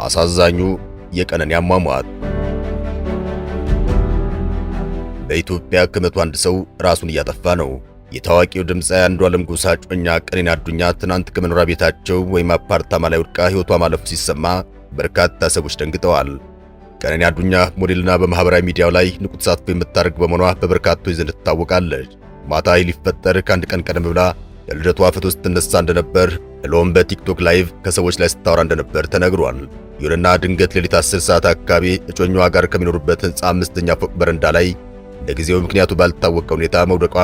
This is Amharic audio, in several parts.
አሳዛኙ የቀነኒ አሟሟት። በኢትዮጵያ ከ101 ሰው ራሱን እያጠፋ ነው። የታዋቂው ድምፃዊ አንዱዓለም ጎሳ ጮኛ ቀነኒ አዱኛ ትናንት ከመኖሪያ ቤታቸው ወይም አፓርታማ ላይ ወድቃ ሕይወቷ ማለፉ ሲሰማ በርካታ ሰዎች ደንግጠዋል። ቀነኒ አዱኛ ሞዴልና በማህበራዊ ሚዲያው ላይ ንቁ ተሳትፎ የምታደርግ በመሆኗ በበርካቶች ዘንድ ትታወቃለች። ማታ ሊፈጠር ከአንድ ቀን ቀደም ብላ የልደቷ ፎቶ ስትነሳ እንደነበር ብሎም በቲክቶክ ላይቭ ከሰዎች ላይ ስታወራ እንደነበር ተነግሯል። ይሁንና ድንገት ሌሊት 10 ሰዓት አካባቢ እጮኛዋ ጋር ከሚኖሩበት ሕንፃ 5ኛ ፎቅ በረንዳ ላይ ለጊዜው ምክንያቱ ባልታወቀ ሁኔታ መውደቋ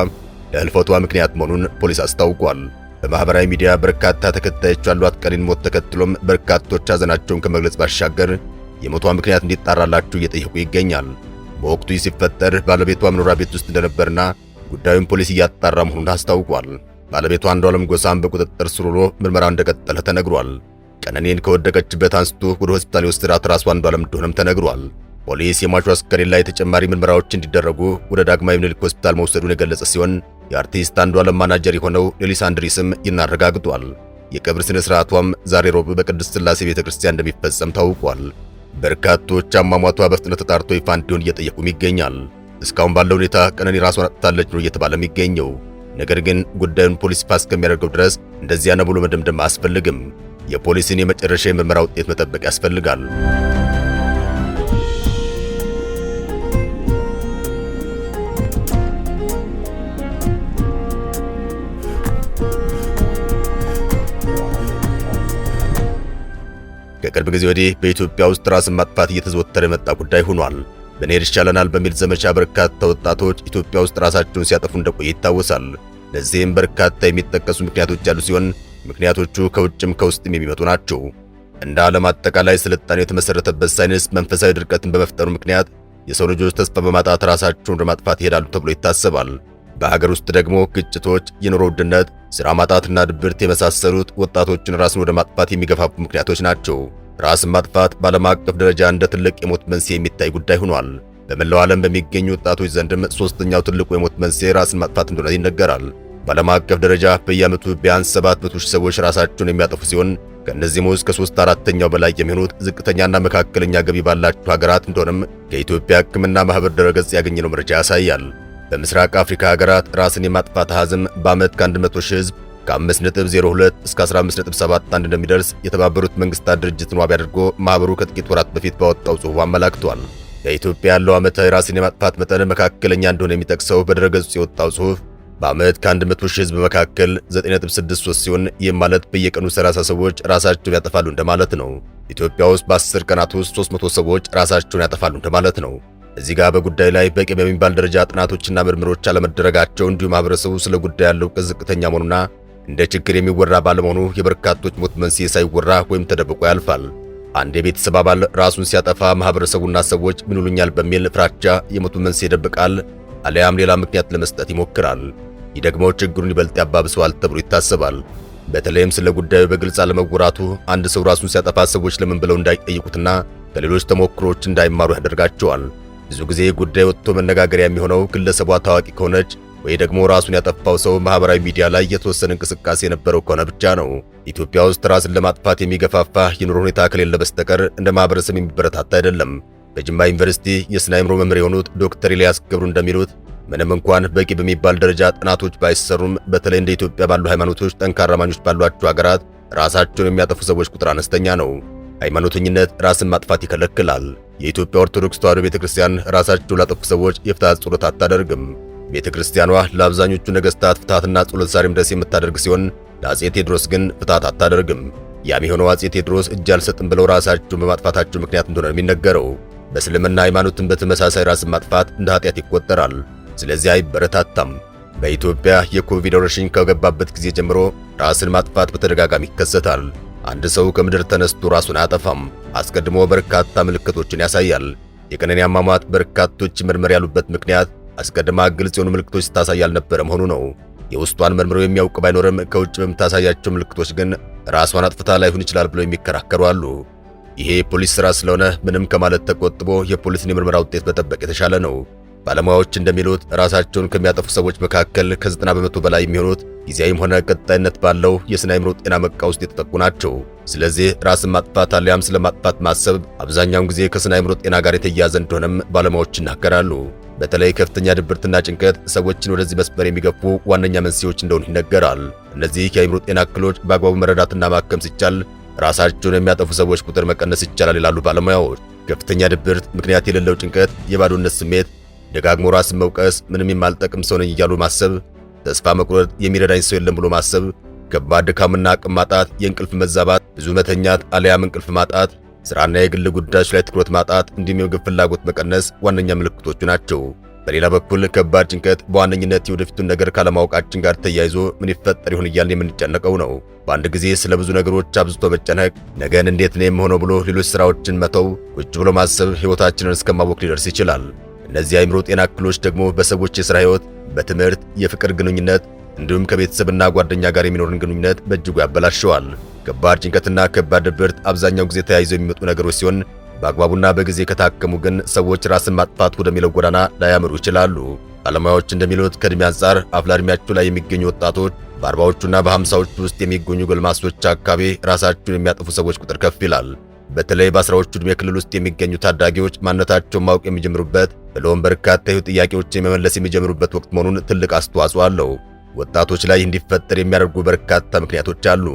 ለህልፈቷ ምክንያት መሆኑን ፖሊስ አስታውቋል። በማህበራዊ ሚዲያ በርካታ ተከታዮች ያሏት ቀነኒን ሞት ተከትሎም በርካቶች ሐዘናቸውን ከመግለጽ ባሻገር የሞቷ ምክንያት እንዲጣራላቸው እየጠየቁ ይገኛል። በወቅቱ ሲፈጠር ባለቤቷ መኖሪያ ቤት ውስጥ እንደነበርና ጉዳዩን ፖሊስ እያጣራ መሆኑን አስታውቋል። ባለቤቷ አንዱዓለም ጎሳም በቁጥጥር ስር ውሎ ምርመራ እንደቀጠለ ተነግሯል። ቀነኒን ከወደቀችበት አንስቶ ወደ ሆስፒታል የወሰዳት ራሷ አንዱዓለም እንደሆነም ተነግሯል። ፖሊስ የሟቹ አስከሬን ላይ ተጨማሪ ምርመራዎች እንዲደረጉ ወደ ዳግማዊ ምኒልክ ሆስፒታል መውሰዱን የገለጸ ሲሆን የአርቲስት አንዱዓለም ማናጀር የሆነው ሌሊሳ አንድሪስም ይናረጋግጧል። የቀብር ስነ ስርዓቷም ዛሬ ሮብ በቅድስት ሥላሴ ቤተክርስቲያን እንደሚፈጸም ታውቋል። በርካቶች አሟሟቷ በፍጥነት ተጣርቶ ይፋ እንዲሆን እየጠየቁም ይገኛል። እስካሁን ባለው ሁኔታ ቀነኒ ራሷን አጥፍታለች ነው እየተባለ የሚገኘው። ነገር ግን ጉዳዩን ፖሊስ ይፋ እስከሚያደርገው ድረስ እንደዚያ ነው ብሎ መደምደም አያስፈልግም። የፖሊስን የመጨረሻ የምርመራ ውጤት መጠበቅ ያስፈልጋል። ከቅርብ ጊዜ ወዲህ በኢትዮጵያ ውስጥ ራስን ማጥፋት እየተዘወተረ የመጣ ጉዳይ ሆኗል። ብንሄድ ይሻለናል በሚል ዘመቻ በርካታ ወጣቶች ኢትዮጵያ ውስጥ ራሳቸውን ሲያጠፉ እንደቆየ ይታወሳል። ለዚህም በርካታ የሚጠቀሱ ምክንያቶች ያሉ ሲሆን ምክንያቶቹ ከውጭም ከውስጥም የሚመጡ ናቸው። እንደ ዓለም አጠቃላይ ስልጣኔው የተመሰረተበት ሳይንስ መንፈሳዊ ድርቀትን በመፍጠሩ ምክንያት የሰው ልጆች ተስፋ በማጣት ራሳቸውን ወደ ማጥፋት ይሄዳሉ ተብሎ ይታሰባል። በሀገር ውስጥ ደግሞ ግጭቶች፣ የኑሮ ውድነት፣ ሥራ ማጣትና ድብርት የመሳሰሉት ወጣቶችን ራስን ወደ ማጥፋት የሚገፋፉ ምክንያቶች ናቸው። ራስን ማጥፋት በዓለም አቀፍ ደረጃ እንደ ትልቅ የሞት መንስኤ የሚታይ ጉዳይ ሆኗል። በመላው ዓለም በሚገኙ ወጣቶች ዘንድም ሦስተኛው ትልቁ የሞት መንስኤ ራስን ማጥፋት እንደሆነ ይነገራል። በዓለም አቀፍ ደረጃ በየዓመቱ ቢያንስ 700,000 ሰዎች ራሳቸውን የሚያጠፉ ሲሆን ከእነዚህም ውስጥ ከ3/4ኛው በላይ የሚሆኑት ዝቅተኛና መካከለኛ ገቢ ባላቸው ሀገራት እንደሆነም ከኢትዮጵያ ሕክምና ማህበር ድረገጽ ያገኘነው መረጃ ያሳያል። በምስራቅ አፍሪካ ሀገራት ራስን የማጥፋት አሃዝም በዓመት ከ100,000 ሕዝብ ከ5.02 እስከ 15.71 እንደሚደርስ የተባበሩት መንግስታት ድርጅትን ዋቢ አድርጎ ማህበሩ ከጥቂት ወራት በፊት ባወጣው ጽሑፍ አመላክቷል። በኢትዮጵያ ያለው ዓመታዊ ራስን የማጥፋት መጠን መካከለኛ እንደሆነ የሚጠቅሰው በድረገጹ የወጣው ጽሑፍ በዓመት ከ100,000 ሕዝብ መካከል 9.63 ሲሆን ይህም ማለት በየቀኑ 30 ሰዎች ራሳቸውን ያጠፋሉ እንደማለት ነው። ኢትዮጵያ ውስጥ በ10 ቀናት ውስጥ 300 ሰዎች ራሳቸውን ያጠፋሉ እንደማለት ነው። እዚህ ጋር በጉዳይ ላይ በቂ በሚባል ደረጃ ጥናቶችና ምርምሮች አለመደረጋቸው እንዲሁም ማህበረሰቡ ስለ ጉዳይ ያለው እውቀት ዝቅተኛ መሆኑና እንደ ችግር የሚወራ ባለመሆኑ የበርካቶች ሞት መንስኤ ሳይወራ ወይም ተደብቆ ያልፋል። አንድ የቤተሰብ አባል ራሱን ሲያጠፋ ማህበረሰቡና ሰዎች ምን ይሉኛል በሚል ፍራቻ የሞቱን መንስኤ ይደብቃል፣ አለያም ሌላ ምክንያት ለመስጠት ይሞክራል። ይህ ደግሞ ችግሩን ይበልጥ ያባብሰዋል ተብሎ ይታሰባል። በተለይም ስለ ጉዳዩ በግልጽ አለመወራቱ አንድ ሰው ራሱን ሲያጠፋ ሰዎች ለምን ብለው እንዳይጠይቁትና ከሌሎች ተሞክሮች እንዳይማሩ ያደርጋቸዋል። ብዙ ጊዜ ጉዳይ ወጥቶ መነጋገሪያ የሚሆነው ግለሰቧ ታዋቂ ከሆነች ወይ ደግሞ ራሱን ያጠፋው ሰው ማህበራዊ ሚዲያ ላይ የተወሰነ እንቅስቃሴ የነበረው ከሆነ ብቻ ነው። ኢትዮጵያ ውስጥ ራስን ለማጥፋት የሚገፋፋ የኑሮ ሁኔታ ከሌለ በስተቀር እንደ ማህበረሰብ የሚበረታታ አይደለም። በጅማ ዩኒቨርሲቲ የስነ አእምሮ መምህር የሆኑት ዶክተር ኤልያስ ገብሩ እንደሚሉት ምንም እንኳን በቂ በሚባል ደረጃ ጥናቶች ባይሰሩም በተለይ እንደ ኢትዮጵያ ባሉ ሃይማኖቶች ጠንካራ አማኞች ባሏቸው ሀገራት ራሳቸውን የሚያጠፉ ሰዎች ቁጥር አነስተኛ ነው። ሃይማኖተኝነት ራስን ማጥፋት ይከለክላል። የኢትዮጵያ ኦርቶዶክስ ተዋሕዶ ቤተክርስቲያን ራሳቸውን ላጠፉ ሰዎች የፍትሐት ጸሎት አታደርግም። ቤተክርስቲያኗ ለአብዛኞቹ ነገሥታት ፍትሐትና ጸሎት ዛሬም ድረስ የምታደርግ ሲሆን ለአፄ ቴዎድሮስ ግን ፍትሐት አታደርግም። ያም የሆነው አፄ ቴዎድሮስ እጅ አልሰጥም ብለው ራሳቸውን በማጥፋታቸው ምክንያት እንደሆነ ነው የሚነገረው። በእስልምና ሃይማኖትን በተመሳሳይ ራስን ማጥፋት እንደ ኃጢአት ይቆጠራል። ስለዚህ አይበረታታም። በኢትዮጵያ የኮቪድ ወረርሽኝ ከገባበት ጊዜ ጀምሮ ራስን ማጥፋት በተደጋጋሚ ይከሰታል። አንድ ሰው ከምድር ተነስቶ ራሱን አያጠፋም። አስቀድሞ በርካታ ምልክቶችን ያሳያል። የቀነኒ አሟሟት በርካቶች ምርመር ያሉበት ምክንያት አስቀድማ ግልጽ የሆኑ ምልክቶች ስታሳይ ያልነበረ መሆኑ ነው። የውስጧን መርምረው የሚያውቅ ባይኖርም ከውጭ በምታሳያቸው ምልክቶች ግን ራሷን አጥፍታ ላይሆን ይችላል ብለው የሚከራከሩ አሉ። ይሄ የፖሊስ ሥራ ስለሆነ ምንም ከማለት ተቆጥቦ የፖሊስን የምርመራ ውጤት መጠበቅ የተሻለ ነው። ባለሙያዎች እንደሚሉት ራሳቸውን ከሚያጠፉ ሰዎች መካከል ከ90 በመቶ በላይ የሚሆኑት ጊዜያዊም ሆነ ቀጣይነት ባለው የስነ አእምሮ ጤና መቃ ውስጥ የተጠቁ ናቸው። ስለዚህ ራስን ማጥፋት አሊያም ስለማጥፋት ማሰብ አብዛኛውን ጊዜ ከስነ አእምሮ ጤና ጋር የተያያዘ እንደሆነም ባለሙያዎች ይናገራሉ። በተለይ ከፍተኛ ድብርትና ጭንቀት ሰዎችን ወደዚህ መስመር የሚገፉ ዋነኛ መንስኤዎች እንደሆኑ ይነገራል። እነዚህ የአእምሮ ጤና እክሎች በአግባቡ መረዳትና ማከም ሲቻል ራሳቸውን የሚያጠፉ ሰዎች ቁጥር መቀነስ ይቻላል ይላሉ ባለሙያዎች። ከፍተኛ ድብርት፣ ምክንያት የሌለው ጭንቀት፣ የባዶነት ስሜት፣ ደጋግሞ ራስን መውቀስ፣ ምንም የማልጠቅም ሰው ነኝ እያሉ ማሰብ፣ ተስፋ መቁረጥ፣ የሚረዳኝ ሰው የለም ብሎ ማሰብ፣ ከባድ ድካምና አቅም ማጣት፣ የእንቅልፍ መዛባት፣ ብዙ መተኛት አሊያም እንቅልፍ ማጣት፣ ስራና የግል ጉዳዮች ላይ ትኩረት ማጣት እንዲሁም የምግብ ፍላጎት መቀነስ ዋነኛ ምልክቶቹ ናቸው። በሌላ በኩል ከባድ ጭንቀት በዋነኝነት የወደፊቱን ነገር ካለማወቃችን ጋር ተያይዞ ምን ይፈጠር ይሆን እያልን የምንጨነቀው ነው። በአንድ ጊዜ ስለ ብዙ ነገሮች አብዝቶ መጨነቅ፣ ነገን እንዴት ነው የምሆነው ብሎ ሌሎች ስራዎችን መተው፣ ቁጭ ብሎ ማሰብ ሕይወታችንን እስከማወቅ ሊደርስ ይችላል። እነዚህ የአእምሮ ጤና እክሎች ደግሞ በሰዎች የሥራ ሕይወት፣ በትምህርት፣ የፍቅር ግንኙነት እንዲሁም ከቤተሰብና ጓደኛ ጋር የሚኖርን ግንኙነት በእጅጉ ያበላሸዋል። ከባድ ጭንቀትና ከባድ ድብርት አብዛኛው ጊዜ ተያይዘው የሚመጡ ነገሮች ሲሆን በአግባቡና በጊዜ ከታከሙ ግን ሰዎች ራስን ማጥፋት ወደሚለው ጎዳና ላያመሩ ይችላሉ። ባለሙያዎች እንደሚሉት ከዕድሜ አንጻር አፍላ ዕድሜያቸው ላይ የሚገኙ ወጣቶች በ40ዎቹና በ50ዎቹ ውስጥ የሚገኙ ጎልማሶች አካባቢ ራሳቸውን የሚያጠፉ ሰዎች ቁጥር ከፍ ይላል። በተለይ በ10ዎቹ ዕድሜ ክልል ውስጥ የሚገኙ ታዳጊዎች ማንነታቸውን ማወቅ የሚጀምሩበት ብሎም በርካታ የሕይወት ጥያቄዎችን መመለስ የሚጀምሩበት ወቅት መሆኑን ትልቅ አስተዋጽኦ አለው። ወጣቶች ላይ እንዲፈጠር የሚያደርጉ በርካታ ምክንያቶች አሉ።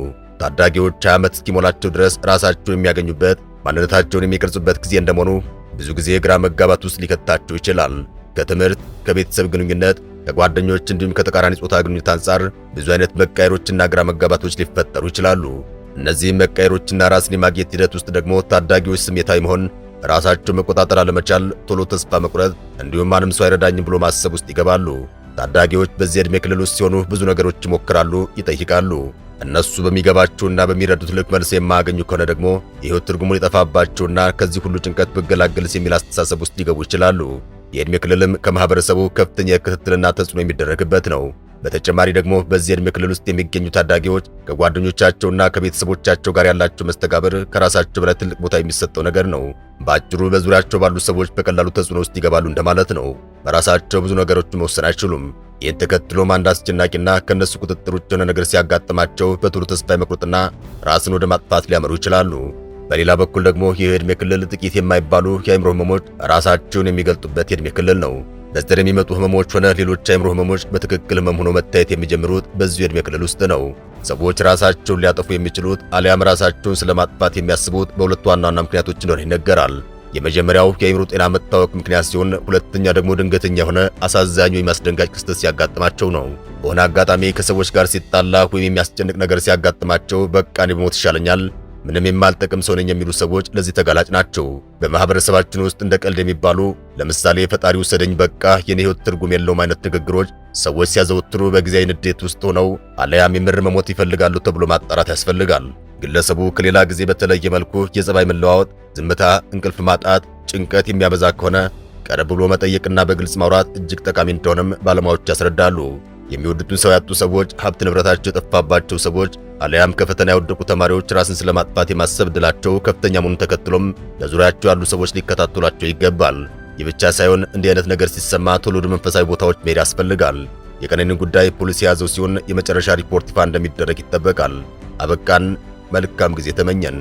ታዳጊዎች 20 ዓመት እስኪሞላቸው ድረስ ራሳቸውን የሚያገኙበት ማንነታቸውን የሚቀርጹበት ጊዜ እንደመሆኑ ብዙ ጊዜ ግራ መጋባት ውስጥ ሊከታቸው ይችላል። ከትምህርት፣ ከቤተሰብ ግንኙነት፣ ከጓደኞች እንዲሁም ከተቃራኒ ጾታ ግንኙነት አንጻር ብዙ አይነት መቃየሮችና ግራ መጋባቶች ሊፈጠሩ ይችላሉ። እነዚህም መቃየሮችና ራስን የማግኘት ሂደት ውስጥ ደግሞ ታዳጊዎች ስሜታዊ መሆን፣ ራሳቸውን መቆጣጠር አለመቻል፣ ቶሎ ተስፋ መቁረጥ እንዲሁም ማንም ሰው አይረዳኝም ብሎ ማሰብ ውስጥ ይገባሉ። ታዳጊዎች በዚህ ዕድሜ ክልል ውስጥ ሲሆኑ ብዙ ነገሮች ይሞክራሉ፣ ይጠይቃሉ። እነሱ በሚገባቸውና በሚረዱት ልክ መልስ የማያገኙ ከሆነ ደግሞ የሕይወት ትርጉሙ ሊጠፋባቸውና ከዚህ ሁሉ ጭንቀት ብገላገልስ የሚል አስተሳሰብ ውስጥ ሊገቡ ይችላሉ። የዕድሜ ክልልም ከማህበረሰቡ ከፍተኛ የክትትልና ተጽዕኖ የሚደረግበት ነው። በተጨማሪ ደግሞ በዚህ ዕድሜ ክልል ውስጥ የሚገኙ ታዳጊዎች ከጓደኞቻቸውና ከቤተሰቦቻቸው ጋር ያላቸው መስተጋብር ከራሳቸው በላይ ትልቅ ቦታ የሚሰጠው ነገር ነው። በአጭሩ በዙሪያቸው ባሉ ሰዎች በቀላሉ ተጽዕኖ ውስጥ ይገባሉ እንደማለት ነው። በራሳቸው ብዙ ነገሮችን መወሰን አይችሉም። ይህን ተከትሎም አንድ አስጨናቂና ከነሱ ቁጥጥር ውጭ የሆነ ነገር ሲያጋጥማቸው በቶሎ ተስፋ የመቁረጥና ራስን ወደ ማጥፋት ሊያመሩ ይችላሉ። በሌላ በኩል ደግሞ ይህ የዕድሜ ክልል ጥቂት የማይባሉ የአእምሮ ህመሞች ራሳቸውን የሚገልጡበት የዕድሜ ክልል ነው። በዘር የሚመጡ ህመሞች ሆነ ሌሎች የአእምሮ ህመሞች በትክክል ህመም ሆኖ መታየት የሚጀምሩት በዚሁ የዕድሜ ክልል ውስጥ ነው። ሰዎች ራሳቸውን ሊያጠፉ የሚችሉት አሊያም ራሳቸውን ስለማጥፋት የሚያስቡት በሁለት ዋና ዋና ምክንያቶች እንደሆነ ይነገራል። የመጀመሪያው የአእምሮ ጤና መታወክ ምክንያት ሲሆን፣ ሁለተኛ ደግሞ ድንገተኛ የሆነ አሳዛኝ ወይም አስደንጋጭ ክስተት ሲያጋጥማቸው ነው። በሆነ አጋጣሚ ከሰዎች ጋር ሲጣላ ወይም የሚያስጨንቅ ነገር ሲያጋጥማቸው በቃ እኔ ብሞት ይሻለኛል፣ ምንም የማልጠቅም ሰው ነኝ የሚሉ ሰዎች ለዚህ ተጋላጭ ናቸው። በማህበረሰባችን ውስጥ እንደ ቀልድ የሚባሉ ለምሳሌ ፈጣሪ ውሰደኝ፣ በቃ የኔ ህይወት ትርጉም የለውም አይነት ንግግሮች ሰዎች ሲያዘወትሩ በጊዜያዊ ንዴት ውስጥ ሆነው አለያም የምር መሞት ይፈልጋሉ ተብሎ ማጣራት ያስፈልጋል። ግለሰቡ ከሌላ ጊዜ በተለየ መልኩ የጸባይ መለዋወጥ፣ ዝምታ፣ እንቅልፍ ማጣት፣ ጭንቀት የሚያበዛ ከሆነ ቀረብ ብሎ መጠየቅና በግልጽ ማውራት እጅግ ጠቃሚ እንደሆነም ባለሙያዎች ያስረዳሉ። የሚወዱትን ሰው ያጡ ሰዎች፣ ሀብት ንብረታቸው የጠፋባቸው ሰዎች አለያም ከፈተና ያወደቁ ተማሪዎች ራስን ስለማጥፋት የማሰብ ዕድላቸው ከፍተኛ መሆኑን ተከትሎም በዙሪያቸው ያሉ ሰዎች ሊከታተሏቸው ይገባል። ይህ ብቻ ሳይሆን እንዲህ አይነት ነገር ሲሰማ ቶሎ ወደ መንፈሳዊ ቦታዎች መሄድ ያስፈልጋል። የቀነኒን ጉዳይ ፖሊስ የያዘው ሲሆን የመጨረሻ ሪፖርት ይፋ እንደሚደረግ ይጠበቃል። አበቃን። መልካም ጊዜ ተመኘን።